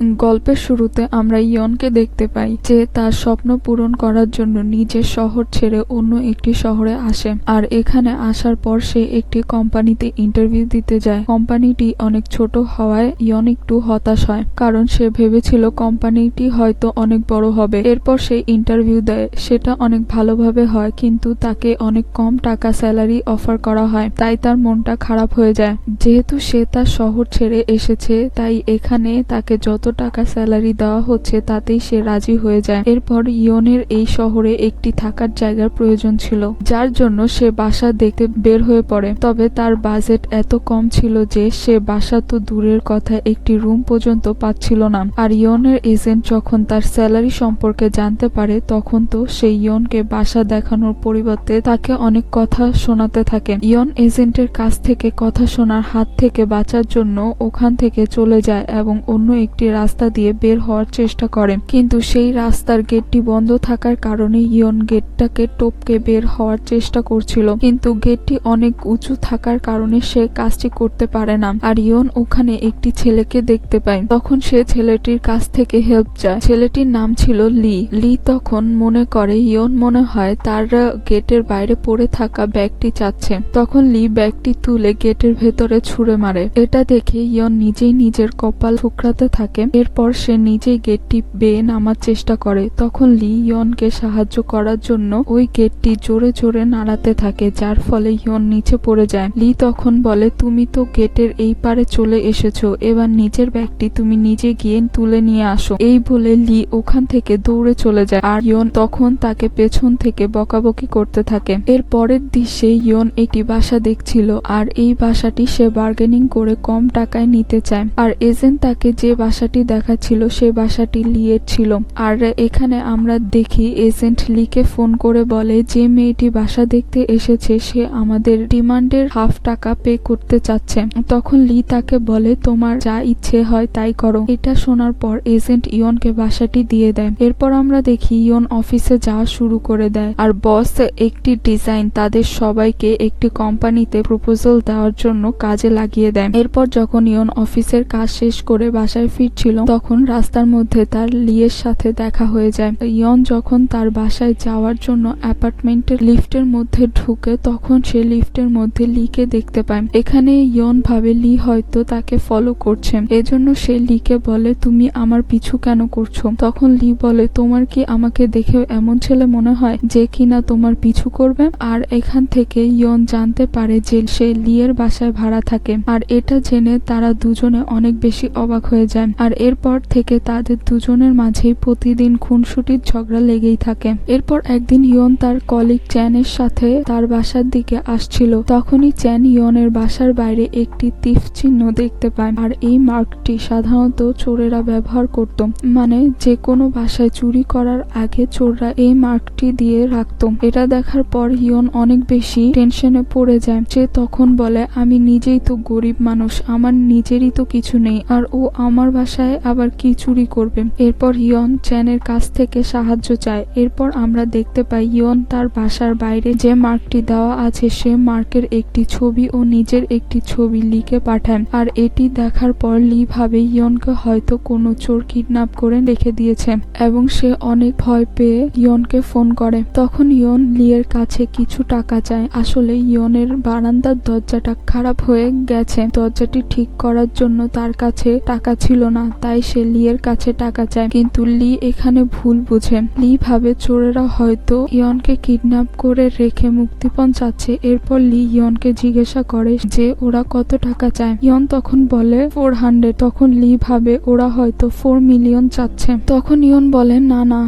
গল্পের শুরুতে আমরা ইয়নকে দেখতে পাই যে তার স্বপ্ন পূরণ করার জন্য নিজের শহর ছেড়ে অন্য একটি শহরে আসে। আর এখানে আসার পর সে একটি কোম্পানিতে ইন্টারভিউ দিতে যায়। কোম্পানিটি অনেক ছোট হওয়ায় ইয়ন একটু হতাশ হয়, কারণ সে ভেবেছিল কোম্পানিটি হয়তো অনেক বড় হবে। এরপর সে ইন্টারভিউ দেয়, সেটা অনেক ভালোভাবে হয়, কিন্তু তাকে অনেক কম টাকা স্যালারি অফার করা হয়। তাই তার মনটা খারাপ হয়ে যায়। যেহেতু সে তার শহর ছেড়ে এসেছে, তাই এখানে তাকে যত টাকা স্যালারি দেওয়া হচ্ছে তাতেই সে রাজি হয়ে যায়। এরপর ইয়নের এই শহরে একটি থাকার জায়গার প্রয়োজন ছিল, যার জন্য সে বাসা দেখতে বের হয়ে পড়ে। তবে তার বাজেট এত কম ছিল যে সে বাসা তো দূরের কথা, একটি রুম পর্যন্ত পাচ্ছিল না। আর ইয়নের এজেন্ট যখন তার স্যালারি সম্পর্কে জানতে পারে, তখন তো সে ইয়নকে বাসা দেখানোর পরিবর্তে তাকে অনেক কথা শোনাতে থাকে। ইয়ন এজেন্টের কাছ থেকে কথা শোনার হাত থেকে বাঁচার জন্য ওখান থেকে চলে যায় এবং অন্য একটি রাস্তা দিয়ে বের হওয়ার চেষ্টা করে, কিন্তু সেই রাস্তার গেটটি বন্ধ থাকার কারণে ইয়ন গেটটাকে টপকে বের হওয়ার চেষ্টা করছিল, কিন্তু গেটটি অনেক উঁচু থাকার কারণে সে কাজটি করতে পারে না। আর ইয়ন ওখানে একটি ছেলেকে দেখতে পায়। তখন সে ছেলেটির কাছ থেকে হেল্প চায়। ছেলেটির নাম ছিল লি। লি তখন মনে করে ইয়ন মনে হয় তার গেটের বাইরে পড়ে থাকা ব্যাগটি চাচ্ছে। তখন লি ব্যাগটি তুলে গেটের ভেতরে ছুঁড়ে মারে। এটা দেখে ইয়ন নিজেই নিজের কপাল ঠুকরাতে থাকে। এরপর সে নিজেই গেটটি বেয়ে নামার চেষ্টা করে। তখন লি ইয়নকে সাহায্য করার জন্য ওই গেটটি জোরে জোরে নাড়াতে থাকে, যার ফলে ইয়ন নিচে পড়ে যায়। লি তখন বলে, তুমি তো গেটের এই পারে চলে এসেছো, এবার নিজের ব্যাগটি তুমি নিজে গিয়ে তুলে নিয়ে আসো। এই বলে লি ওখান থেকে দৌড়ে চলে যায়। আর ইয়ন তখন তাকে পেছন থেকে বকাবকি করতে থাকে। এর পরের দৃশ্যে ইয়ন একটি বাসা দেখছিল, আর এই বাসাটি সে বার্গেনিং করে কম টাকায় নিতে চায়। আর এজেন্ট তাকে যে বাসাটি দেখাচ্ছিল সে বাসাটি লিয়ের ছিল। আর এখানে আমরা দেখি এজেন্ট লিকে ফোন করে বলে যে মেয়েটি বাসা দেখতে এসেছে সে আমাদের ডিমান্ডের হাফ টাকা পে করতে চাচ্ছে। তখন লি তাকে বলে, তোমার যা ইচ্ছে হয় তাই করো। এটা শোনার পর এজেন্ট ইয়নকে বাসাটি দিয়ে দেয়। এরপর আমরা দেখি ইয়ন অফিসে যাওয়া শুরু করে দেয়। আর বস একটি ডিজাইন তাদের সবাইকে একটি কোম্পানিতে প্রপোজাল দেওয়ার জন্য কাজে লাগিয়ে দেয়। এরপর যখন ইয়ন অফিসের কাজ শেষ করে বাসায় ফিরছিল, তখন রাস্তার মধ্যে তার লিয়ের সাথে দেখা হয়ে যায়। ইয়ন যখন তার বাসায় যাওয়ার জন্য অ্যাপার্টমেন্টের লিফটের মধ্যে ঢুকে, তখন সে লিফটের মধ্যে লিকে দেখতে পায়। এখানে ইয়ন ভাবে লি হয়তো তাকে ফলো করছে, এজন্য সে লিকে বলে, তুমি আমার পিছু কেন করছো? তখন লি বলে, তোমার কি আমাকে দেখেও এমন ছেলে মনে হয় যে কিনা তোমার পিছু করবে? আর এখান থেকে ইয়ন জানতে পারে যে সে লিয়ের বাসায় ভাড়া থাকে। আর এটা জেনে তারা দুজনে অনেক বেশি অবাক হয়ে যায়। আর এরপর থেকে তাদের দুজনের মাঝেই প্রতিদিন খুনসুটির ঝগড়া লেগেই থাকে। এরপর একদিন ইয়ন তার কলিগ চ্যানের সাথে তার বাসার দিকে আসছিল। তখনই চ্যান ইয়নের বাসার বাইরে একটি তীর চিহ্ন দেখতে পায়। আর এই মার্কটি সাধারণত চোরেরা ব্যবহার করত, মানে যে কোনো বাসায় চুরি করার আগে চোররা এই মার্কটি দিয়ে রাখত। এটা দেখার পর ইয়ন অনেক বেশি টেনশনে পড়ে যায়। সে তখন বলে, আমি নিজেই তো গরিব মানুষ, আমার নিজেরই তো কিছু নেই, আর ও আমার বাসায় আবার কি চুরি করবে? এরপর ইয়ন চ্যানের কাছ থেকে সাহায্য চায়। এরপর আমরা দেখতে পাই ইয়ন তার বাসার বাইরে যে মার্কটি দেওয়া আছে সে মার্কের একটি ছবি ও নিজের একটি ছবি লিকে পাঠায়। আর এটি দেখার পর লি ভাবে ইয়নকে হয়তো কোনো চোর কিডন্যাপ করে রেখে দিয়েছে এবং সে অনেক ভয় পেয়ে ইয়নকে ফোন করে। তখন ইয়ন লিয়ের কাছে কিছু টাকা চায়। আসলে ইয়নের বারান্দার দরজাটা খারাপ হয়ে গেছে, দরজাটি ঠিক করার জন্য তার কাছে টাকা ছিল না, তাই সে লিয়ের কাছে টাকা চায়। কিন্তু লি এখানে ভুল বুঝে। লি ভাবে চোরেরা হয়তো ইয়নকে কিডন্যাপ করে রেখে মুক্তিপণ চাচ্ছে। এরপর লি ইয়নকে জিজ্ঞাসা করে যে ওরা কত টাকা চায়। ইয়ন তখন বলে 400। তখন লি ভাবে ওরা হয়তো 4 মিলিয়ন চাচ্ছে। তখন ইয়ন বলে না না,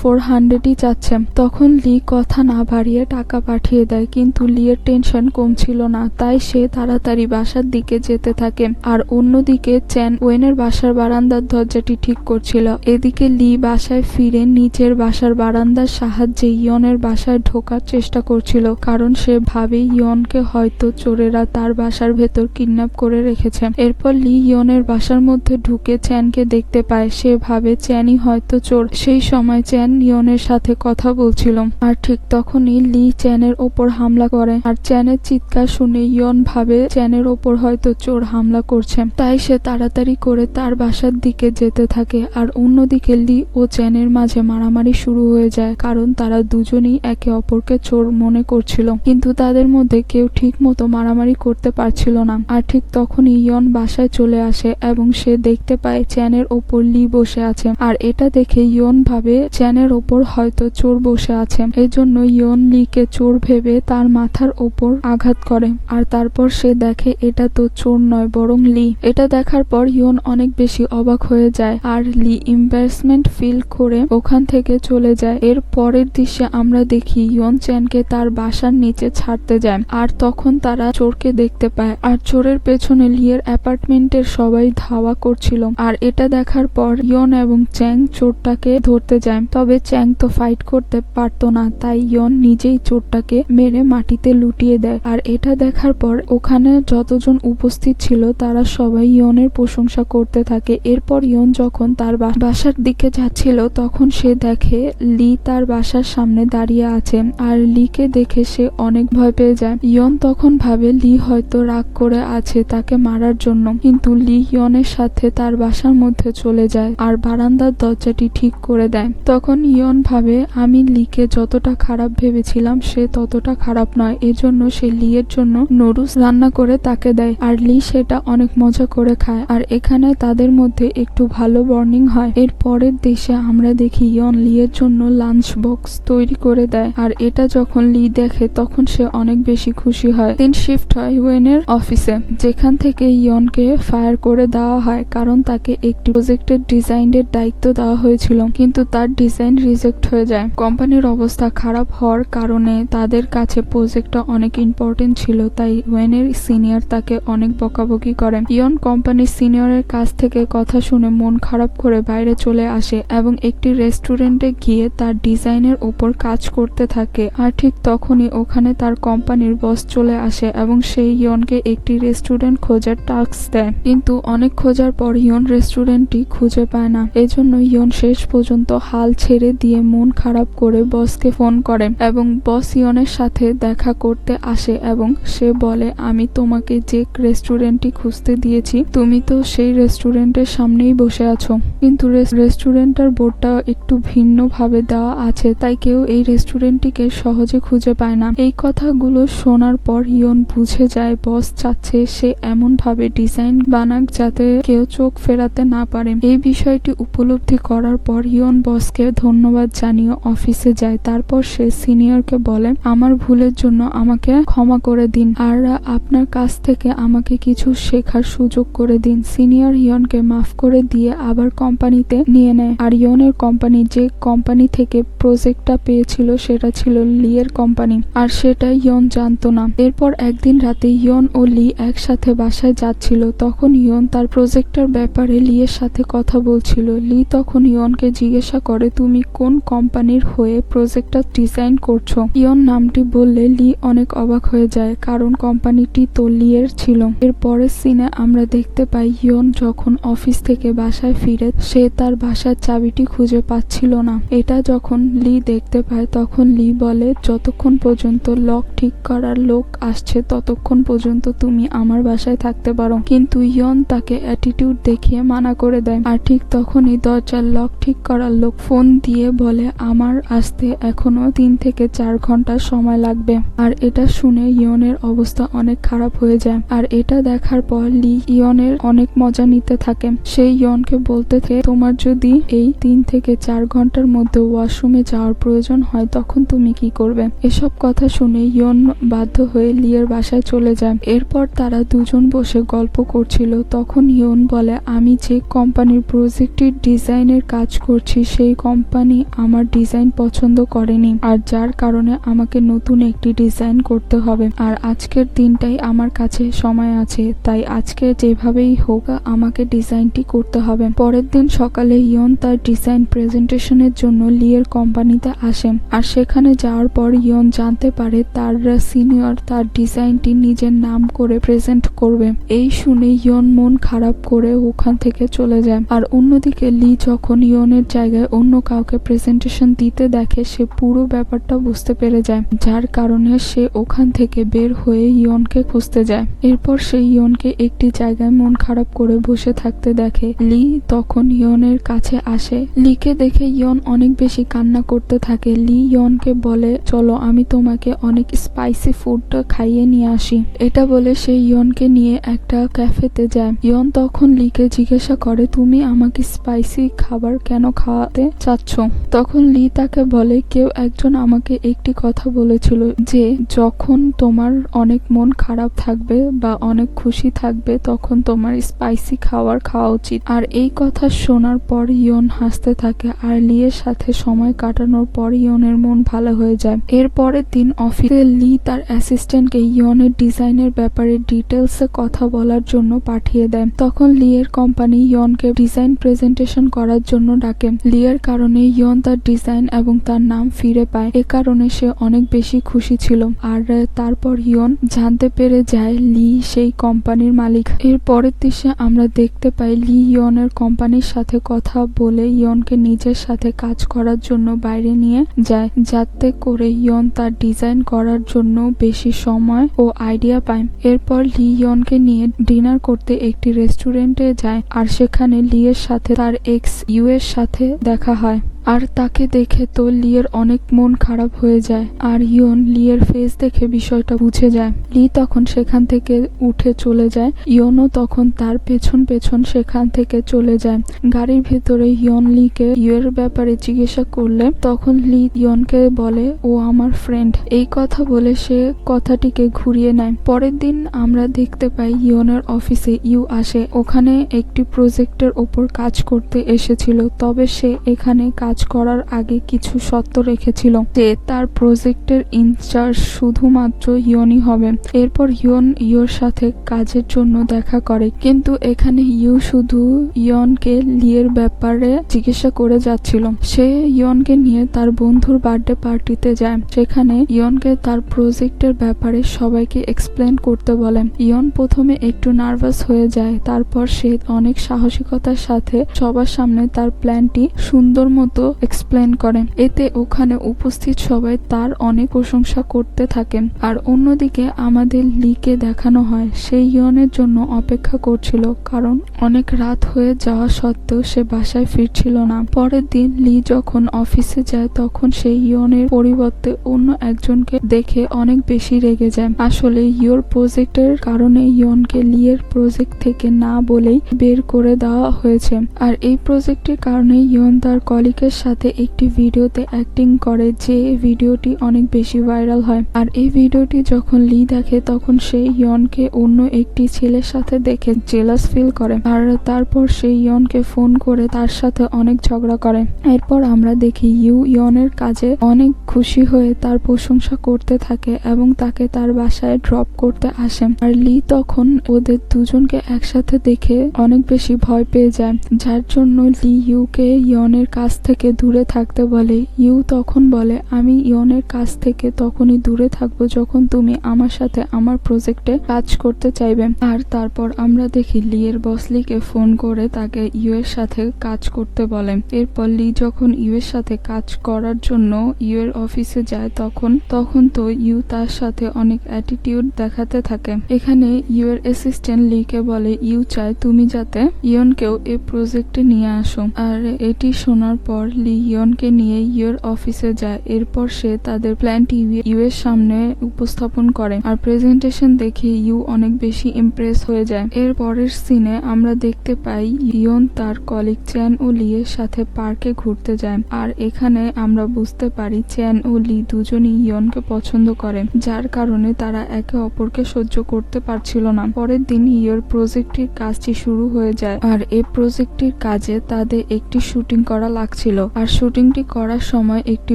400ই চাচ্ছে। তখন লি কথা না বাড়িয়ে টাকা পাঠিয়ে দেয়, কিন্তু লিয়ের টেনশন কমছিল না, তাই সে তাড়াতাড়ি বাসার দিকে যেতে থাকে। আর অন্যদিকে চ্যান ওয়েনের বাসার বারান্দার দরজাটি ঠিক করছিল। এদিকে লি বাসায় ফিরে নিজের বাসার বারান্দার সাহায্যে ইয়নের বাসায় ঢোকার চেষ্টা করছিল, কারণ সে ভাবে ইয়নকে হয়তো চোরেরা তার বাসার ভেতর কিডন্যাপ করে রেখেছে। এরপর লি ইয়নের বাসার মধ্যে ঢুকে চ্যানকে দেখতে পায়। সে ভাবে চ্যানই হয়তো চোর। সেই সময় চ্যান ইয়নের সাথে কথা বলছিল। আর ঠিক তখনই লি চ্যানের ওপর হামলা করে। আর চ্যানের চিৎকার শুনে ইয়ন ভাবে চ্যানের ওপর হয়তো চোর হামলা করছে, তাই সে তাড়াতাড়ি করে তার বাসায় বাসার দিকে যেতে থাকে। আর অন্যদিকে লি ও চ্যানের মাঝে মারামারি শুরু হয়ে যায়, কারণ তারা দুজনেই একে অপরকে চোর মনে করছিল, কিন্তু তাদের মধ্যে কেউ ঠিক মতো মারামারি করতে পারছিল না। আর ঠিক তখনই ইয়ন বাসায় চলে আসে এবং সে দেখতে পায় চ্যানের ওপর লি বসে আছে। আর এটা দেখে ইয়ন ভাবে চ্যানের ওপর হয়তো চোর বসে আছে, এজন্য ইয়ন লিকে চোর ভেবে তার মাথার ওপর আঘাত করে। আর তারপর সে দেখে এটা তো চোর নয়, বরং লি। এটা দেখার পর ইয়ন অনেক বেশি অবাক হয়ে যায়, আর লি এম্বারেসমেন্ট ফিল করে ওখান থেকে চলে যায়। এর পরের দৃশ্যে আমরা দেখি ইয়ন চ্যানকে তার বাসার নিচে ছাড়তে যায়, আর তখন তারা চোরকে দেখতে পায়। আর চোরের পেছনে লিয়ের অ্যাপার্টমেন্টের সবাই ধাওয়া করছিল। আর এটা দেখার পর ইয়ন এবং চ্যাং চোরটাকে ধরতে যায়, তবে চ্যাং তো ফাইট করতে পারতো না, তাই ইয়ন নিজেই চোরটাকে মেরে মাটিতে লুটিয়ে দেয়। আর এটা দেখার পর ওখানে যতজন উপস্থিত ছিল তারা সবাই ইয়নের প্রশংসা করতে থাকে। এরপর ইয়ন যখন তার বাসার দিকে যাচ্ছিল তখন সে দেখে লি তার বাসার সামনে দাঁড়িয়ে আছে, আর লিকে দেখে সে অনেক ভয় পেয়ে যায়। ইয়ন তখন ভাবে লি হয়তো রাগ করে আছে তাকে মারার জন্য, কিন্তু লি ইয়নের সাথে তার বাসার মধ্যে চলে যায় আর বারান্দার দরজাটি ঠিক করে দেয়। তখন ইয়ন ভাবে আমি লিকে যতটা খারাপ ভেবেছিলাম সে ততটা খারাপ নয়, এজন্য সে লিয়ের জন্য নুডলস রান্না করে তাকে দেয়। আর লি সেটা অনেক মজা করে খায়। আর এখানে তাদের মধ্যে একটু ভালো বর্নিং হয়। এর পরের দৃশ্যে আমরা দেখি ইয়ন লিয়ের জন্য লাঞ্চ বক্স তৈরি করে দেয়। আর এটা যখন লি দেখে তখন সে অনেক বেশি খুশি হয়। দিন শিফট হয় ওয়েনের অফিসে, যেখান থেকে ইয়নকে ফায়ার করে দেওয়া হয়, কারণ তাকে একটি প্রজেক্টের ডিজাইনের দায়িত্ব দেওয়া হয়েছিল, কিন্তু তার ডিজাইন রিজেক্ট হয়ে যায়। কোম্পানির অবস্থা খারাপ হওয়ার কারণে তাদের কাছে প্রজেক্টটা অনেক ইম্পর্টেন্ট ছিল, তাই ওয়েনের সিনিয়র তাকে অনেক বকাবকি করে। ইয়ন কোম্পানির সিনিয়রের কাছ থেকে কথা শুনে মন খারাপ করে বাইরে চলে আসে এবং একটি রেস্টুরেন্টে গিয়ে তার ডিজাইনের উপর কাজ করতে থাকে। আর ঠিক তখনই ওখানে তার কোম্পানির বস চলে আসে এবং সেই ইয়নকে একটি রেস্টুরেন্ট খোঁজার টাস্ক দেয়, কিন্তু অনেক খোঁজার পর ইয়ন রেস্টুরেন্টটি খুঁজে পায় না। এজন্য ইয়ন শেষ পর্যন্ত হাল ছেড়ে দিয়ে মন খারাপ করে বসকে ফোন করে এবং বস ইয়নের সাথে দেখা করতে আসে এবং সে বলে আমি তোমাকে যে রেস্টুরেন্টটি খুঁজতে দিয়েছি তুমি তো সেই রেস্টুরেন্টের সামনেই বসে আছো, কিন্তু রেস্টুরেন্টের বোর্ডটা একটু ভিন্ন ভাবে দেওয়া আছে, তাই কেউ এই রেস্টুরেন্টটিকে সহজে খুঁজে পায় না। এই কথাগুলো শোনার পর ইয়ন বুঝে যায় বস চাচ্ছে সে এমন ভাবে ডিজাইন বানাক যাতে কেউ চোখ ফেরাতে না পারে। এই বিষয়টি উপলব্ধি করার পর ইয়ন বসকে ধন্যবাদ জানিয়ে অফিসে যায়। তারপর সে সিনিয়রকে বলে আমার ভুলের জন্য আমাকে ক্ষমা করে দিন, আর আপনার কাছ থেকে আমাকে কিছু শেখার সুযোগ করে দিন। সিনিয়র ইয়নকে মাফ করে দিয়ে আবার কোম্পানিতে নিয়ে নেয়। আর ইয়নের কোম্পানি যে কোম্পানি থেকে প্রজেক্টটা পেয়েছিল সেটা ছিল লিয়ের কোম্পানি, আর সেটা ইয়ন জানতো না। এরপর একদিন রাতে ইয়ন ও লি একসাথে বাসায় যাচ্ছিল, তখন ইয়ন তার প্রজেক্টের ব্যাপারে লিয়ের সাথে কথা বলছিল। লি তখন ইয়নকে জিজ্ঞাসা করে তুমি কোন কোম্পানির হয়ে প্রজেক্টটা ডিজাইন করছো। ইয়ন নামটি বললে লি অনেক অবাক হয়ে যায়, কারণ কোম্পানিটি তো লিয়ের ছিল। এর পরের সিনে আমরা দেখতে পাই ইয়ন যখন অফিস থেকে বাসায় ফিরে সে তার বাসার চাবিটি খুঁজে পাচ্ছিল না। এটা যখন লি দেখতে পায় তখন লি বলে যতক্ষণ পর্যন্ত লক ঠিক করার লোক আসছে ততক্ষণ পর্যন্ত তুমি আমার বাসায় থাকতে পারো, কিন্তু ইয়ন তাকে অ্যাটিটিউড দেখিয়ে মানা করে দেয়। আর ঠিক তখনই দরজার লক ঠিক করার লোক ফোন দিয়ে বলে আমার আসতে এখনো 3 থেকে 4 ঘন্টা সময় লাগবে। আর এটা শুনে ইয়নের অবস্থা অনেক খারাপ হয়ে যায়। আর এটা দেখার পর লি ইয়নের অনেক মজা নিতে থাকে। সেই ইয়নকে বলতে থাকে তোমার যদি এই 3 থেকে 4 ঘন্টার মধ্যে ওয়াশরুমে যাওয়ার প্রয়োজন হয় তখন তুমি কি করবে। এসব কথা শুনে ইয়ন বাধ্য হয়ে লিয়ের বাসায় চলে যায়। এরপর তারা দুজন বসে গল্প করছিল, তখন ইয়ন বলে আমি যে কোম্পানির প্রজেক্টের ডিজাইনের কাজ করছি সেই কোম্পানি আমার ডিজাইন পছন্দ করেনি, আর যার কারণে আমাকে নতুন একটি ডিজাইন করতে হবে। আর আজকের দিনটাই আমার কাছে সময় আছে, তাই আজকে যেভাবেই হোক আমাকে ডিজাইনটি করতে হবে। পরের দিন সকালে ইয়ন তার ডিজাইন প্রেজেন্টেশনের জন্য লিয়ের কোম্পানিতে আসে। আর সেখানে যাওয়ার পর ইয়ন জানতে পারে তার সিনিয়র তার ডিজাইনটি নিজের নাম করে প্রেজেন্ট করবে। এই শুনে ইয়ন মন খারাপ করে ওখান থেকে চলে যায়। আর অন্যদিকে লি যখন ইয়নের জায়গায় অন্য কাউকে প্রেজেন্টেশন দিতে দেখে সে পুরো ব্যাপারটা বুঝতে পেরে যায়, যার কারণে সে ওখান থেকে বের হয়ে ইয়নকে খুঁজতে যায়। এরপর সে ইয়নকে একটি জায়গায় মন খারাপ করে বসে থাকতে করতে দেখে লি তখন ইয়নের কাছে আসে। লিকে দেখে ইয়ন অনেক বেশি কান্না করতে থাকে। লি ইয়নকে বলে চলো আমি তোমাকে অনেক স্পাইসি ফুড খাইয়ে নিয়ে আসি। এটা বলে সে ইয়নকে নিয়ে একটা ক্যাফেতে যায়। ইয়ন তখন লিকে জিজ্ঞাসা করে তুমি আমাকে স্পাইসি খাবার কেন খাওয়াতে চাচ্ছ? তখন লি তাকে বলে কেউ একজন আমাকে একটি কথা বলেছিল যে যখন তোমার অনেক মন খারাপ থাকবে বা অনেক খুশি থাকবে তখন তোমার স্পাইসি খাবার খাওয়া উচিত। আর এই কথা শোনার পর ইয়ন হাসতে থাকে আর লিয়ের সাথে সময় কাটানোর পর ইয়নের মন ভালো হয়ে যায়। এর পরের দিন অফিসে লি তার অ্যাসিস্ট্যান্টকে ইয়নের ডিজাইনের ব্যাপারে ডিটেলসে কথা বলার জন্য পাঠিয়ে দেয়। তখন লিয়ের কোম্পানি ইয়নকে ডিজাইন প্রেজেন্টেশন করার জন্য ডাকে। লিয়ের কারণে ইয়ন তার ডিজাইন এবং তার নাম ফিরে পায়। এ কারণে সে অনেক বেশি খুশি ছিল। আর তারপর ইয়ন জানতে পেরে যায় লি সেই কোম্পানির মালিক। এর পরের দৃশ্যে আমরা দেখতে পাই লি ইয়নের কোম্পানির সাথে কথা বলে ইয়নকে নিজের সাথে কাজ করার জন্য বাইরে নিয়ে যায়, যাতে করে ইয়ন তার ডিজাইন করার জন্য বেশি সময় ও আইডিয়া পায়। এরপর লি ইয়নকে নিয়ে ডিনার করতে একটি রেস্টুরেন্টে যায় আর সেখানে লিয়ের সাথে তার এক্স ইউ এর সাথে দেখা হয়। আর তাকে দেখে তো লিয়ের অনেক মন খারাপ হয়ে যায় আর ইয়ন লিয়ের ফেস দেখে বিষয়টা বুঝে যায়। লি তখন সেখান থেকে উঠে চলে যায়। ইয়নও তখন তার পেছন পেছন সেখান থেকে চলে যায়। গাড়ির ভেতরে ইয়ন লিকে ইউর ব্যাপারে জিজ্ঞাসা করলে তখন লি ইয়নকে বলে ও আমার ফ্রেন্ড। এই কথা বলে সে কথাটিকে ঘুরিয়ে নেয়। পরের দিন আমরা দেখতে পাই ইয়নের অফিসে ইউ আসে। ওখানে একটি প্রজেক্টের ওপর কাজ করতে এসেছিল, তবে সে এখানে কাজ করার আগে কিছু শর্ত রেখেছিল যে তার প্রজেক্টের ইনচার্জ শুধুমাত্র ইয়নই হবে। এরপর ইয়ন ইউর সাথে কাজের জন্য দেখা করে, কিন্তু এখানে ইউ শুধু ইয়নকে লিয়ের ব্যাপারে জিজ্ঞাসা করে যাচ্ছিল। সে ইয়নকে নিয়ে তার বন্ধুর বার্থডে পার্টিতে যায়। সেখানে ইয়নকে তার প্রজেক্টের ব্যাপারে সবাইকে এক্সপ্লেন করতে বলে। ইয়ন প্রথমে একটু নার্ভাস হয়ে যায়, তারপর সে অনেক সাহসিকতার সাথে সবার সামনে তার প্ল্যানটি সুন্দর মতো এক্সপ্লেন করে। এতে ওখানে উপস্থিত সবাই তার অনেক প্রশংসা করতে থাকে। আর অন্যদিকে আমাদের লিকে দেখানো হয় সে ইয়নের জন্য অপেক্ষা করছিল, কারণ অনেক রাত হয়ে যাওয়া সত্ত্বেও সে বাসায় ফিরছিল না। পরের দিন লি যখন অফিসে যায় তখন সে ইয়নের পরিবর্তে অন্য একজনকে দেখে অনেক বেশি রেগে যায়। আসলে ইয়োর প্রজেক্টের কারণে ইয়নকে লিয়ের প্রজেক্ট থেকে না বলেই বের করে দেওয়া হয়েছে। আর এই প্রজেক্টের কারণে ইয়ন তার কলিগের সাথে একটি ভিডিওতে অ্যাক্টিং করে, যে ভিডিওটি অনেক বেশি ভাইরাল হয়। আর এই ভিডিওটি যখন লি দেখে তখন সে ইয়নকে অন্য একটি ছেলের সাথে দেখে জেলাস ফিল করে। আর তারপর সে ইয়নকে ফোন করে তার সাথে অনেক ঝগড়া করে। এরপর আমরা দেখি ইয়নের কাজে অনেক খুশি হয়ে তার প্রশংসা করতে থাকে এবং তাকে তার বাসায় ড্রপ করতে আসে। আর লি তখন ওদের দুজনকে একসাথে দেখে অনেক বেশি ভয় পেয়ে যায়, যার জন্য লি ইউকে ইয়নের কাছ থেকে দূরে থাকতে বলে। ইউ তখন বলে আমি ইয়নের কাছ থেকে তখনই দূরে থাকবো যখন তুমি আমার সাথে আমার প্রজেক্টে কাজ করতে চাইবে। আর তারপর আমরা দেখি লিয়ের বস লিকে ফোন করে তাকে ইউ এর সাথে কাজ করতে বলে। এরপর লি যখন ইউ এর সাথে কাজ করার জন্য ইউ এর অফিসে যায় তখন তো ইউ তার সাথে অনেক অ্যাটিটিউড দেখাতে থাকে। এখানে ইউ এর অ্যাসিস্ট্যান্ট লিকে বলে ইউ চায় তুমি যাতে ইয়নকেও এই প্রজেক্টে নিয়ে আসো। আর এটি শোনার পর লি ইয়নকে নিয়ে ইউর অফিসে যায়। এরপর সে তাদের প্ল্যানটি ইউ এর সামনে উপস্থাপন করে আর প্রেজেন্টেশন দেখে ইউ অনেক বেশি ইমপ্রেস হয়ে যায়। এর পরের সিনে আমরা দেখতে পাই ইয়ন তার কলিগ চ্যান ও লি এর সাথে পার্কে ঘুরতে যায়। আর এখানে আমরা বুঝতে পারি চ্যান ও লি দুজনই ইয়নকে পছন্দ করে, যার কারণে তারা একে অপরকে সহ্য করতে পারছিল না। পরের দিন ইয়োর প্রজেক্টটির কাজটি শুরু হয়ে যায় আর এই প্রজেক্টটির কাজে তাদের একটি শুটিং করা লাগছিল। আর শুটিংটি করার সময় একটি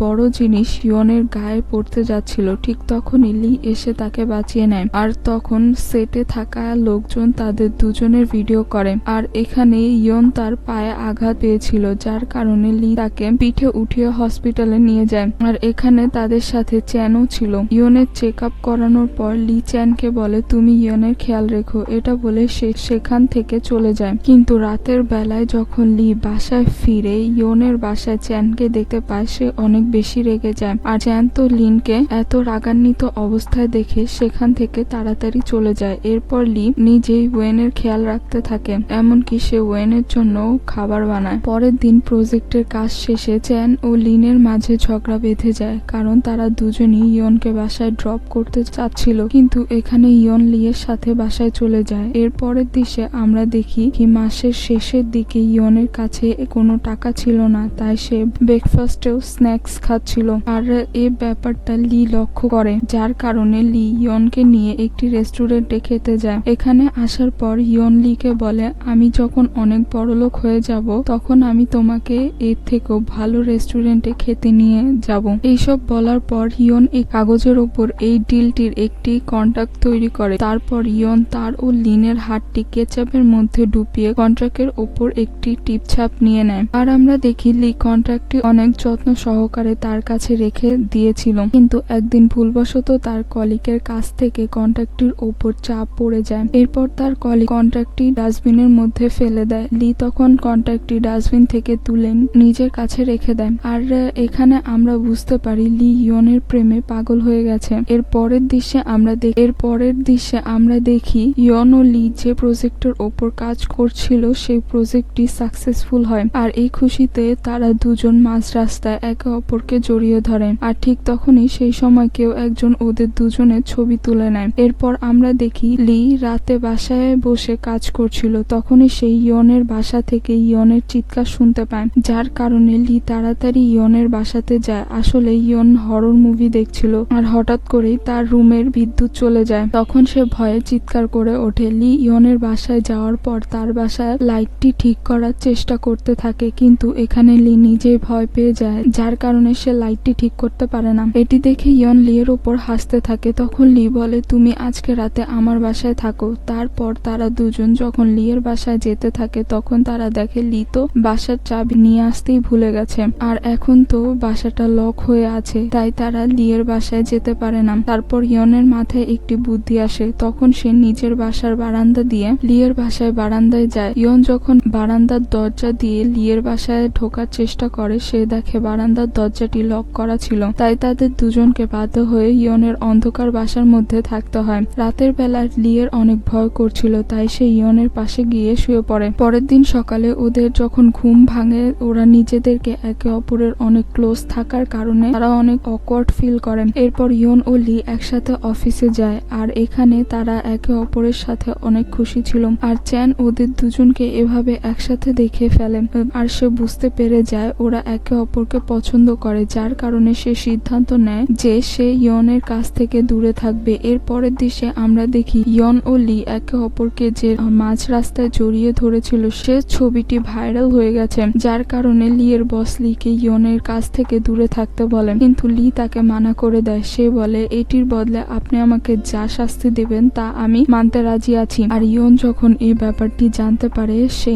বড় জিনিস ইয়নের গায়ে পড়তে যাচ্ছিল। ঠিক তখনই লি এসে তাকে বাঁচিয়ে নেয়। আর তখন সেটে থাকা লোকজন তাদের দুজনের ভিডিও করে। আর এখানে ইয়ন তার পায়ে আঘাত পেয়েছিল, যার কারণে লি তাকে পিঠে উঠিয়ে হসপিটালে নিয়ে যায়। আর এখানে তাদের সাথে চ্যানও ছিল। ইয়নের চেক আপ করানোর পর লি চ্যানকে বলে তুমি ইয়নের খেয়াল রেখো, এটা বলে সে সেখান থেকে চলে যায়। কিন্তু রাতের বেলায় যখন লি বাসায় ফিরে ইয়নের বাসায় চ্যানকে দেখতে পায় সে অনেক বেশি রেগে যায়। আর চ্যান তো লিনকে এত রাগান্বিত অবস্থায় দেখে সেখান থেকে তাড়াতাড়ি চলে যায়। এরপর লি নিজেই ওয়েনের খেয়াল রাখতে থাকে, এমনকি সে ওয়েনের জন্য খাবার বানায়। পরের দিন প্রজেক্টের কাজ শেষে চ্যান ও লিনের মাঝে ঝগড়া বেঁধে যায়, কারণ তারা দুজনই ইয়নকে বাসায় ড্রপ করতে চাচ্ছিল, কিন্তু এখানে ইয়ন লিয়ের সাথে বাসায় চলে যায়। এর পরের দৃশ্যে আমরা দেখি কি মাসের শেষের দিকে ইয়নের কাছে কোনো টাকা ছিল না, তাই সে ব্রেকফাস্টেও স্ন্যাক্স খাচ্ছিল। আর এই ব্যাপারটা লি লক্ষ্য করে, যার কারণে লি ইয়নকে নিয়ে একটি রেস্টুরেন্টে খেতে যায়। এখানে আসার পর ইয়ন লিকে বলে, আমি যখন অনেক বড়লোক হয়ে যাব তখন আমি তোমাকে এর থেকেও ভালো রেস্টুরেন্টে খেতে নিয়ে যাব। এইসব বলার পর ইয়ন এই কাগজের উপর এই ডিলটির একটি কন্ট্রাক্ট তৈরি করে। তারপর ইয়ন তার ও লিনের হাতটি কেচাপের মধ্যে ডুবিয়ে কন্ট্রাক্টের ওপর একটি টিপছাপ নিয়ে নেয়। আর আমরা দেখি লি কন্ট্রাক্টটি অনেক যত্ন সহকারে তার কাছে রেখে দিয়েছিল, কিন্তু একদিন ভুলবশত তার কলিগের কাছ থেকে কন্ট্রাক্টটির ওপর চাপ পড়ে যায়। এরপর তার কলিগ কন্ট্রাক্টটি ডাস্টবিনের মধ্যে ফেলে দেয়। লি তখন কন্ট্রাক্টটি ডাস্টবিন থেকে তুলে নিজের কাছে রেখে দেয়। আর এখানে আমরা বুঝতে পারি লি ইয়নের প্রেমে পাগল হয়ে গেছে। এর পরের দৃশ্যে আমরা দেখি ইয়ন ও লি যে প্রজেক্টের ওপর কাজ করছিল সেই প্রজেক্টটি সাকসেসফুল হয়। আর এই খুশিতে তারা দুজন মাঝ রাস্তায় একে অপরকে জড়িয়ে ধরে। আর ঠিক তখনই সেই সময় কেউ একজন ওদের দুজনের ছবি তুলে নেয়। এরপর আমরা দেখি লি রাতে বাসায় বসে কাজ করছিল, তখনই সেই ইয়নের বাসা থেকে ইয়নের চিৎকার শুনতে পায়, যার কারণে লি তাড়াতাড়ি ইয়নের বাসাতে যায়। আসলে ইয়ন হরর মুভি দেখছিল আর হঠাৎ করেই তার রুমের বিদ্যুৎ চলে যায়। তখন সে ভয়ে চিৎকার করে ওঠে। লি ইয়নের বাসায় যাওয়ার পর তার বাসায় লাইটটি ঠিক করার চেষ্টা করতে থাকে, কিন্তু এখানে লি নিজেই ভয় পেয়ে যায়, যার কারণে সে লাইটটি ঠিক করতে পারে না। এটি দেখে ইয়ন লিয়ের ওপর হাসতে থাকে। তখন লি বলে, তুমি আজকে রাতে আমার বাসায় থাকো। তারপর তারা দুজন যখন লিয়ের বাসায় যেতে থাকে তখন তারা দেখে লি তো বাসার চাবি নিয়ে আসতেই ভুলে গেছে, আর এখন তো বাসাটা লক হয়ে আছে, তাই তারা লিয়ের বাসায় যেতে পারে না। তারপর ইয়নের মাথায় একটি বুদ্ধি আসে, তখন সে নিজের বাসার বারান্দা দিয়ে লিয়ের বারান্দায় যায়। ইয়ন যখন বারান্দার দরজা দিয়ে লিয়ের বাসায় ঢোকার চেষ্টা করে সে দেখে বারান্দার দরজাটি লক করা ছিল, তাই তাদের দুজনকে বাধ্য হয়ে ইয়নের অন্ধকার বাসার মধ্যে থাকতে হয়। রাতের বেলা লিয়ের অনেক ভয় করছিল, তাই সে ইয়নের পাশে গিয়ে শুয়ে পড়ে। পরের দিন সকালে ওদের যখন ঘুম ভাঙে ওরা নিজেদেরকে একে অপরের অনেক ক্লোজ থাকার কারণে তারা অনেক অকওয়ার্ড ফিল করেন। এরপর ইয়ন ও লি একসাথে অফিসে যায়, আর এখানে তারা একে অপরের সাথে অনেক খুশি ছিল। আর চ্যান ওদের দুজনকে এভাবে একসাথে দেখে ফেলে আর সে বুঝতে পেরে যায় ওরা একে অপরকে পছন্দ করে, যার কারণে সে সিদ্ধান্ত নেয় যে সে ইয়নের কাছ থেকে দূরে থাকবে। এর পরের দৃশ্যে আমরা দেখি ইয়ন ও লি একে অপরকে যে মাঝ রাস্তায় জড়িয়ে ধরেছিল সে ছবিটি ভাইরাল হয়ে গেছে, যার কারণে লিয়ের বস লিকে ইয়নের কাছ থেকে দূরে থাকতে বলেন, কিন্তু লি তাকে মানা করে দেয়। সে বলে, এটির বদলে আপনি আমাকে যা শাস্তি দেবেন তা আমি মানতে রাজি আছি। আর ইয়ন যখন এই ব্যাপারটি জানতে পারে সে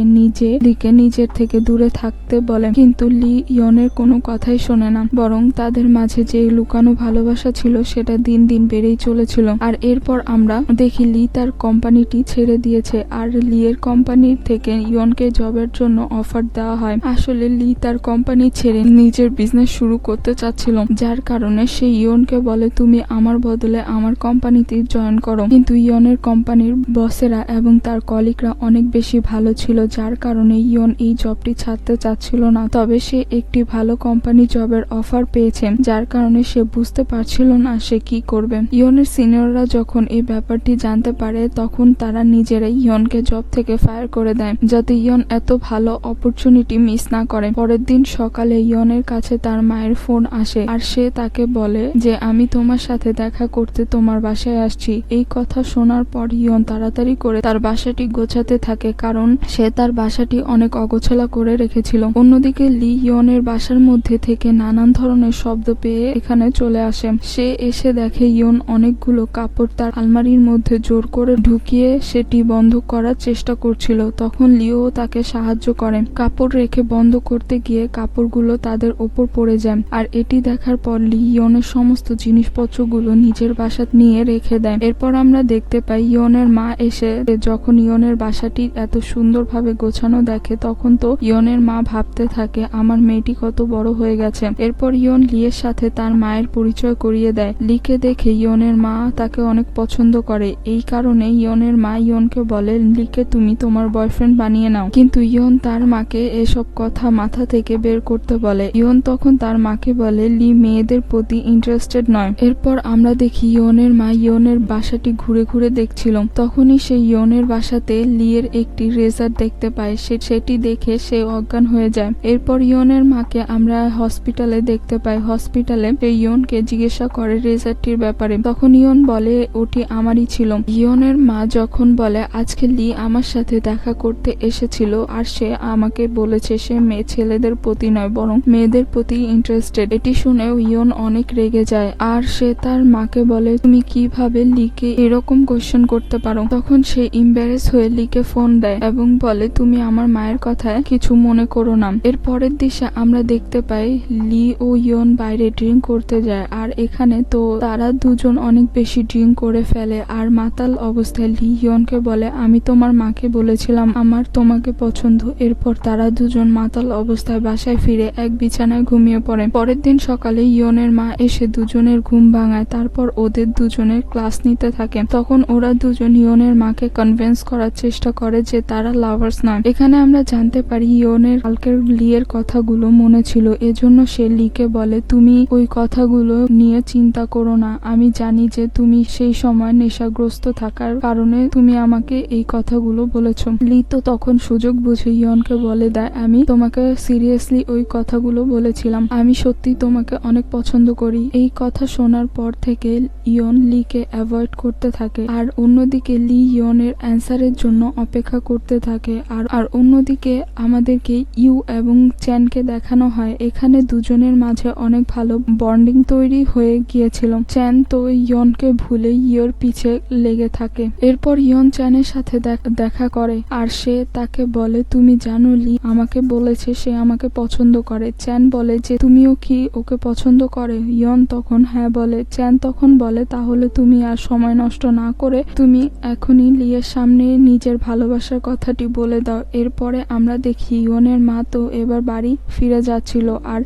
লিকে নিজের থেকে দূরে থাকতে বলে, কিন্তু লি ইয়নের কোনো কথাই শোনে না, বরং তাদের মাঝে যে লুকানো ভালোবাসা ছিল সেটা দিন দিন বেড়েই চলেছিল। আর এরপর আমরা দেখি লি তার কোম্পানিটি ছেড়ে দিয়েছে, আর লিয়ের কোম্পানি থেকে ইয়নকে জবের জন্য অফার দেওয়া হয়। আসলে লি তার কোম্পানি ছেড়ে নিজের বিজনেস শুরু করতে চাচ্ছিল, যার কারণে সে ইয়নকে বলে, তুমি আমার বদলে আমার কোম্পানিতে জয়েন করো। কিন্তু ইয়নের কোম্পানির বসেরা এবং তার কলিগরা অনেক বেশি ভালো ছিল, যার কারণে ইয়ন এই জবটি ছাড়তে চাচ্ছিল না। তবে সে একটি ভালো কোম্পানি জবের অফার পেয়েছে, যার কারণে সে বুঝতে পারছিল না সে কি করবে। ইয়নের সিনিয়ররা যখন এই ব্যাপারটি জানতে পারে তখন তারা নিজেরাই ইয়নকে জব থেকে ফায়ার করে দেয়, যাতে ইয়ন এত ভালো অপরচুনিটি মিস না করে। পরের দিন সকালে ইয়নের কাছে তার মায়ের ফোন আসে, আর সে তাকে বলে যে আমি তোমার সাথে দেখা করতে তোমার বাসায় আসছি। এই কথা শোনার পর ইয়ন তাড়াতাড়ি করে তার বাসাটি গোছাতে থাকে, কারণ সে তার বাসাটি অনেক অগোছালো করে রেখেছিল। অন্যদিকে লি ইয়নের বাসার মধ্যে থেকে নানান ধরনের শব্দ পেয়ে এখানে চলে আসে। সে এসে দেখে ইয়ন অনেকগুলো কাপড় তার আলমারির মধ্যে জোর করে ঢুকিয়ে সেটি বন্ধ করার চেষ্টা করছিল। তখন লিও তাকে সাহায্য করে। কাপড় রেখে বন্ধ করতে গিয়ে কাপড়গুলো তাদের ওপর পড়ে যায়, আর এটি দেখার পর লি ইয়নের সমস্ত জিনিসপত্রগুলো নিজের বাসা নিয়ে রেখে দেয়। এরপর আমরা দেখতে পাই ইয়নের মা এসে যখন ইয়নের বাসাটি এত সুন্দরভাবে গোছানো দেখে তখন তো ইয়নের মা ভাবতে থাকে আমার মেয়েটি কত বড় হয়ে গেছে। এরপর ইয়ন লিয়ের সাথে তার মায়ের পরিচয় করিয়ে দেয়। লিকে দেখে ইয়নের মা তাকে অনেক পছন্দ করে, এই কারণে ইয়নের মা ইয়নকে বলে লিকে তুমি তোমার বয়ফ্রেন্ড বানিয়ে নাও। কিন্তু ইয়ন তার মাকে এসব কথা মাথা থেকে বের করতে বলে। ইয়ন তখন তার মাকে বলে লি মেয়েদের প্রতি ইন্টারেস্টেড নয়। এরপর আমরা দেখি ইয়নের মা ইয়নের বাসাটি ঘুরে ঘুরে দেখছিল। তখনই সে ইয়নের বাসাতে লিয়ের একটি রেজার দেখতে পায়। সেটি দেখে সে অজ্ঞান হয়ে যায়। এরপর ইয়নের মাকে আমরা হসপিটালে দেখতে পাই। হসপিটালে সে ইয়নকে জিজ্ঞাসা করে রেজারটির ব্যাপারে। তখন ইয়ন বলে ওটি আমারই ছিল। ইয়নের মা যখন বলে আজকে লি আমার সাথে দেখা করতে এসেছিল আর সে আমাকে বলেছে সে মেয়ে ছেলেদের প্রতি নয় বরং মেয়েদের প্রতি ইন্টারেস্টেড। এটি শুনেও ইয়ন অনেক রেগে যায় আর সে তার মাকে বলে তুমি কিভাবে লিকে এরকম কোয়েশ্চেন করতে পারো। তখন সে ইম্বারেস হয়ে লিকে ফোন দেয় এবং বলে তুমি আমার মায়ের কথায় কিছু মনে করো না। এর পরের দিশে আমরা দেখতে পাই লি ও ইয়ন বাইরে ড্রিঙ্ক করতে যায় আর এখানে তো তারা দুজন অনেক বেশি ড্রিঙ্ক করে ফেলে আর মাতাল অবস্থায় লি ইয়নকে বলে আমি তোমার মাকে বলেছিলাম আমার তোমাকে পছন্দ। এরপর তারা দুজন মাতাল অবস্থায় বাসায় ফিরে এক বিছানায় ঘুমিয়ে পড়ে। পরের দিন সকালে ইয়নের মা এসে দুজনের ঘুম ভাঙায়, তারপর ওদের দুজনের ক্লাস নিতে থাকে। তখন ওরা দুজন ইয়নের মাকে কনভিন্স করার চেষ্টা করে যে তারা লাভার্স নয়। এখানে আমরা জানতে পারি ইয়নের কালকের লিয়ের কথাগুলো মনে ছিল, এজন্য সে লিকে বলে তুমি ওই কথাগুলো নিয়ে চিন্তা করো না, আমি জানি যে তুমি সেই সময় নেশাগ্রস্ত থাকার কারণে তুমি আমাকে এই কথাগুলো বলেছো। লি তো তখন সুযোগ বুঝে ইয়নকে বলে দেয় আমি তোমাকে সিরিয়াসলি ওই কথাগুলো বলেছিলাম, আমি সত্যি তোমাকে অনেক পছন্দ করি। এই কথা শোনার পর থেকে ইয়ন লিকে অ্যাভয়েড করতে থাকে আর অন্যদিকে লি ইয়নের অ্যান্সারের জন্য অপেক্ষা করতে থাকে। আর অন্যদিকে আমাদেরকে ইউ এবং চ্যানকে দেখানো হয় এখানে দুজনের মাঝে অনেক ভালো বন্ডিং তৈরি হয়ে গিয়েছিল। চ্যান তো ইয়নকে ভুলে ইয়োর পিছে লেগে থাকে। এরপর ইয়ন চ্যানের সাথে দেখা করে আর সে তাকে বলে তুমি জানো লি আমাকে বলেছে সে আমাকে পছন্দ করে। চ্যান বলে যে তুমিও কি ওকে পছন্দ করে? ইয়ন তখন হ্যাঁ বলে। চ্যান তখন বলে তাহলে তুমি আর সময় নষ্ট না করে তুমি এখনই লিয়ের সামনে নিজের ভালোবাসার কথাটি বলে দাও। এরপরে আমরা দেখি ইয়নের মা তো এবার বাড়ি ফিরে যাচ্ছিল আর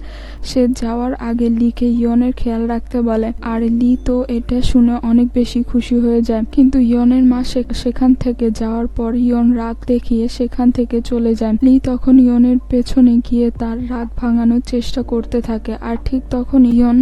সে যাওয়ার আগে লিকে ইয়নের খেয়াল রাখতে বলে আর লি তো এটা শুনে অনেক বেশি খুশি হয়ে যায়। কিন্তু ইয়নের মা সেখান থেকে যাওয়ার পর ইয়ন রাগ দেখিয়ে সেখান থেকে চলে যায়। লি তখন ইয়নের পেছনে গিয়ে তার রাগ ভাঙানোর চেষ্টা করতে থাকে আর ঠিক তখন ইয়ন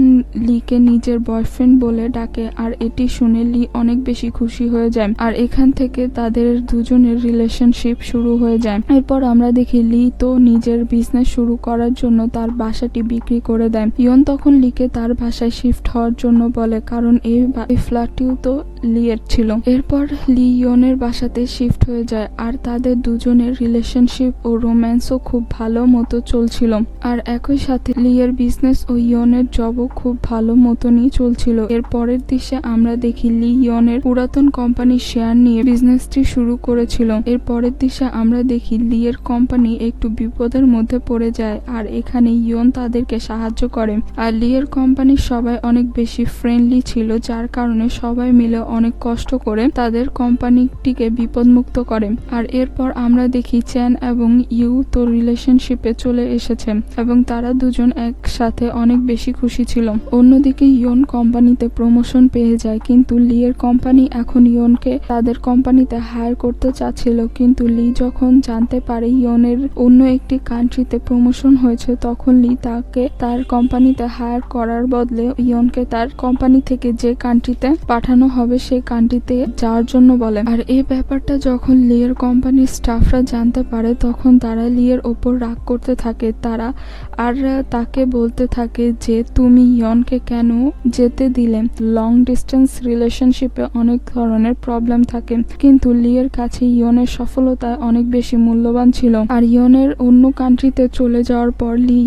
লিকে নিজের বয়ফ্রেন্ড বলে ডাকে আর এটি শুনে লি অনেক বেশি খুশি হয়ে যায় আর এখান থেকে তাদের দুজনের রিলেশনশিপ শুরু হয়ে যায়। এরপর আমরা দেখি লি তো নিজের বিজনেস শুরু করার জন্য তার বাসাটি বিক্রি করে দেয়। ইয়ন তখন লিকে তার বাসায় শিফট হওয়ার জন্য বলে কারণ এই ফ্ল্যাটটিও তো লিয়ের ছিল। এরপর লি ইয়নের বাসাতে শিফট হয়ে যায় আর তাদের দুজনের রিলেশনশিপ ও রোম্যান্সও খুব ভালো মতো চলছিল আর একই সাথে লিয়ের বিজনেস ও ইয়নের জবও খুব ভালো মতনই চলছিল। এর পরের দিশে আমরা দেখি লি ইয়নের পুরাতন কোম্পানির শেয়ার নিয়ে বিজনেসটি শুরু করেছিল। এর পরের দিশে আমরা দেখি লিয়ের কোম্পানি একটু বিপদের মধ্যে পড়ে যায় আর এখানে ইয়ন তাদেরকে সাহায্য করে আর লিয়ের কোম্পানির সবাই অনেক বেশি ফ্রেন্ডলি ছিল যার কারণে সবাই মিলে অনেক কষ্ট করে তাদের কোম্পানিটিকে বিপদমুক্ত করে। আর এরপর আমরা দেখি চ্যান এবং ইউ তো রিলেশনশিপে চলে এসেছে এবং তারা দুজন একসাথে অনেক বেশি খুশি ছিল। অন্যদিকে ইয়ন কোম্পানিতে প্রমোশন পেয়ে যায় কিন্তু লিয়ের কোম্পানি এখন ইয়নকে তাদের কোম্পানিতে হায়ার করতে চাচ্ছিল কিন্তু লি যখন জানতে পারে ইয়নের অন্য একটি কান্ট্রিতে প্রমোশন হয়েছে তখন লি তাকে তার কোম্পানিতে হায়ার করার বদলে ইয়নকে তার কোম্পানি থেকে যে কান্ট্রিতে পাঠানো হবে সেই কান্ট্রিতে যাওয়ার জন্য বলে। আর এই ব্যাপারটা যখন লিয়ের কোম্পানির স্টাফরা জানতে পারে তখন তারা লিয়ের ওপর রাগ করতে থাকে তারা আর তাকে বলতে থাকে যে তুমি ইয়নকে কেন যেতে দিলে। লং ডিস্টেন্স রিলেশনশিপে অনেক ধরনের প্রবলেম থাকে কিন্তু লিয়ের কাছে ইয়নের সফলতায় অনেক বেশি মূল্যবান ছিল আর ইয়নের অন্য কান্ট্রিতে চলে যাওয়ার পর লি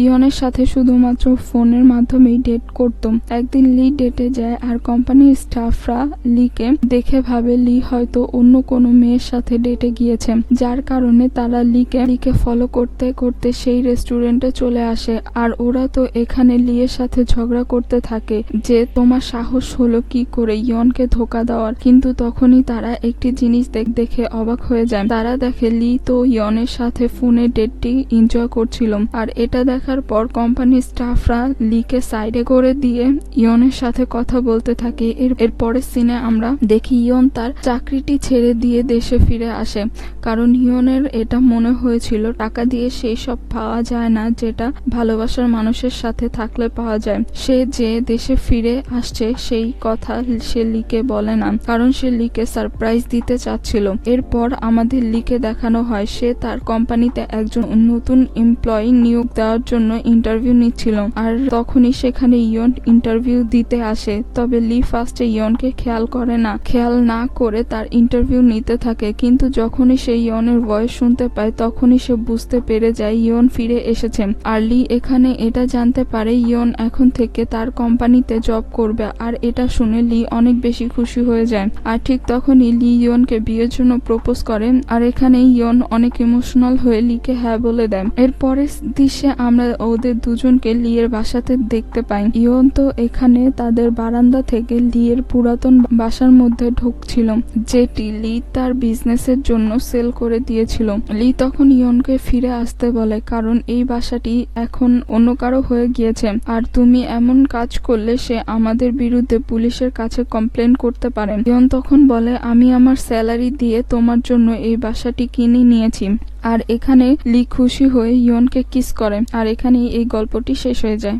ইয়নের সাথে শুধুমাত্র ফোনের মাধ্যমেই ডেট করত। একদিন লি ডেটে যায় আর কোম্পানির স্টাফরা লিকে দেখে ভাবে লি হয়তো অন্য কোনো মেয়ের সাথে ডেটে গিয়েছে, যার কারণে তারা লিকে ফলো করতে করতে সেই রেস্টুরেন্টে চলে আসে। আর ওরা তো এখানে লিয়ের সাথে ঝগড়া করতে থাকে যে তোমার সাহস হলো কি করে ইয়নকে ধোকা দেওয়ার। কিন্তু তখনই তারা একটি জিনিস দেখে অবাক হয়ে যায়। তারা দেখে লি তো ইয়নের সাথে ফোনে ডেটটি এনজয় করছিল। আর এটা দেখার পর কোম্পানির স্টাফরা লিকে সাইডে করে দিয়ে ইয়নের সাথে কথা বলতে থাকে। এর পরের সিনে আমরা দেখি ইয়ন তার চাকরিটি ছেড়ে দিয়ে দেশে ফিরে আসে, কারণ ইয়নের এটা মনে হয়েছিল টাকা দিয়ে সেই সব পাওয়া যায় না যেটা ভালোবাসার মানুষের সাথে থাকলে পাওয়া যায়। সে যে দেশে ফিরে আসছে সেই কথা সে লিকে বলে না, কারণ সে লিকে সারপ্রাইজ দিতে চাচ্ছিল। এরপর আমাদের লিকে দেখানো হয় সে তার কোম্পানিতে একজন নতুন এমপ্লয়ি নিয়োগ দেওয়ার জন্য ইন্টারভিউ নিচ্ছিল। আর তখনই সেখানে ইয়ন ইন্টারভিউ দিতে আসে, তবে লি ফার্স্টে ইয়নকে খেয়াল না করে তার ইন্টারভিউ নিতে থাকে। কিন্তু যখনই সে ইয়নের ভয়েস শুনতে পায় তখনই সে বুঝতে পেরে যায় ইয়ন ফিরে এসেছে। আর লি এখানে এটা জানতে পারে ইয়ন এখন থেকে তার কোম্পানিতে জব করবে। আর এটা শুনে লি অনেক বেশি খুশি হয়ে যায়। আর ঠিক তখনই লি ইয়নকে বিয়ের জন্য প্রপোজ করে। আর এখানে ইয়ন অনেক ইমোশনাল হয়ে লিকে হ্যাঁ বলে দেয়। এর পরের দৃশ্যে আমরা ওদের দুজনকে লিয়ের বাসাতে দেখতে পাই। ইয়ন তো এখানে তাদের বারান্দা থেকে লিয়ের পুরাতন বাসার মধ্যে ঢুকছিল, যেটি লি তার বিজনেসের জন্য সেল করে দিয়েছিল। লি তখন ইয়নকে ফিরে আসতে বলে, কারণ এই বাসাটি এখন অন্য কারো হয়ে গিয়েছে আর তুমি এমন কাজ করলে সে আমাদের বিরুদ্ধে পুলিশের কাছে কমপ্লেন করতে পারে। ইয়ন তখন বলে, আমি আমার স্যালারি দিয়ে তোমার জন্য এই বাসাটি কিনে নিয়েছি। আর এখানে লি খুশি হয়ে ইয়নকে কিস করে। আর এখানেই এই গল্পটি শেষ হয়ে যায়।